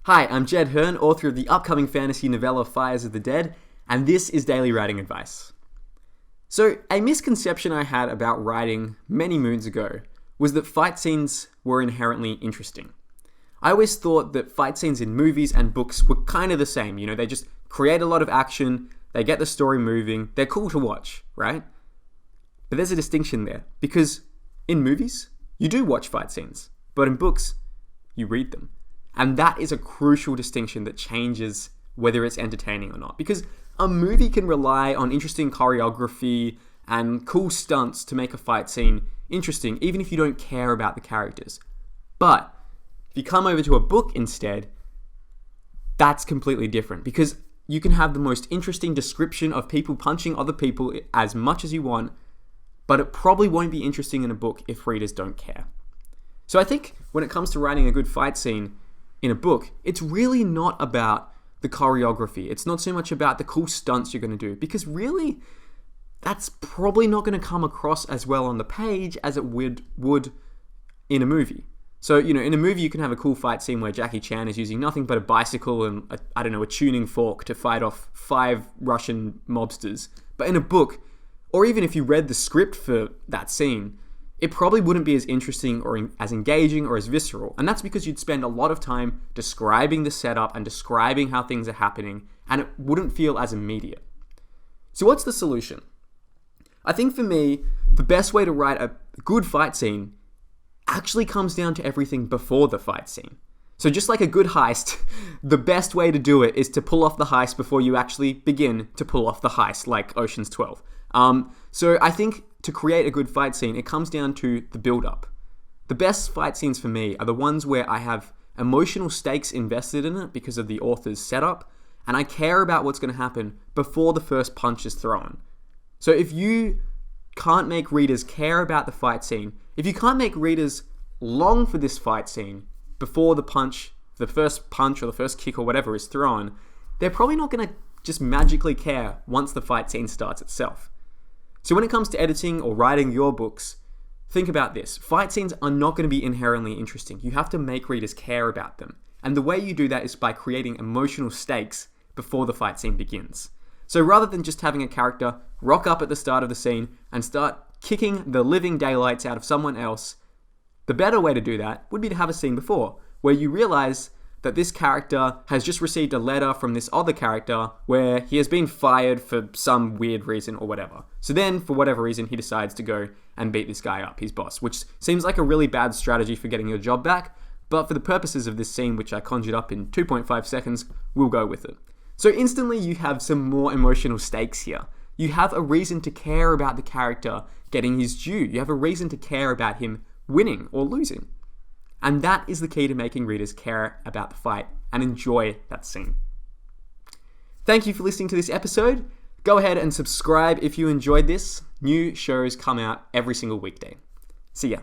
Hi, I'm Jed Herne, author of the upcoming fantasy novella Fires of the Dead, and this is Daily Writing Advice. So, a misconception I had about writing many moons ago was that fight scenes were inherently interesting. I always thought that fight scenes in movies and books were kind of the same. They just create a lot of action, they get the story moving, they're cool to watch, right? But there's a distinction there, because in movies, you do watch fight scenes, but in books, you read them. And that is a crucial distinction that changes whether it's entertaining or not. Because a movie can rely on interesting choreography and cool stunts to make a fight scene interesting, even if you don't care about the characters. But if you come over to a book instead, that's completely different. Because you can have the most interesting description of people punching other people as much as you want, but it probably won't be interesting in a book if readers don't care. So I think when it comes to writing a good fight scene in a book, it's really not about the choreography. It's not so much about the cool stunts you're going to do, because really, that's probably not going to come across as well on the page as it would in a movie. So, in a movie you can have a cool fight scene where Jackie Chan is using nothing but a bicycle and, a tuning fork to fight off 5 Russian mobsters. But in a book, or even if you read the script for that scene, it probably wouldn't be as interesting or as engaging or as visceral. And that's because you'd spend a lot of time describing the setup and describing how things are happening, and it wouldn't feel as immediate. So what's the solution? I think for me, the best way to write a good fight scene actually comes down to everything before the fight scene. So just like a good heist, the best way to do it is to pull off the heist before you actually begin to pull off the heist, like Ocean's 12. So I think to create a good fight scene, it comes down to the build-up. The best fight scenes for me are the ones where I have emotional stakes invested in it because of the author's setup, and I care about what's going to happen before the first punch is thrown. So if you can't make readers care about the fight scene, if you can't make readers long for this fight scene before the first punch or the first kick or whatever is thrown, they're probably not going to just magically care once the fight scene starts itself. So when it comes to editing or writing your books, think about this. Fight scenes are not going to be inherently interesting. You have to make readers care about them. And the way you do that is by creating emotional stakes before the fight scene begins. So rather than just having a character rock up at the start of the scene and start kicking the living daylights out of someone else, the better way to do that would be to have a scene before, where you realize that this character has just received a letter from this other character where he has been fired for some weird reason or whatever. So then, for whatever reason, he decides to go and beat this guy up, his boss, which seems like a really bad strategy for getting your job back, but for the purposes of this scene, which I conjured up in 2.5 seconds, we'll go with it. So instantly you have some more emotional stakes here. You have a reason to care about the character getting his due. You have a reason to care about him winning or losing. And that is the key to making readers care about the fight and enjoy that scene. Thank you for listening to this episode. Go ahead and subscribe if you enjoyed this. New shows come out every single weekday. See ya.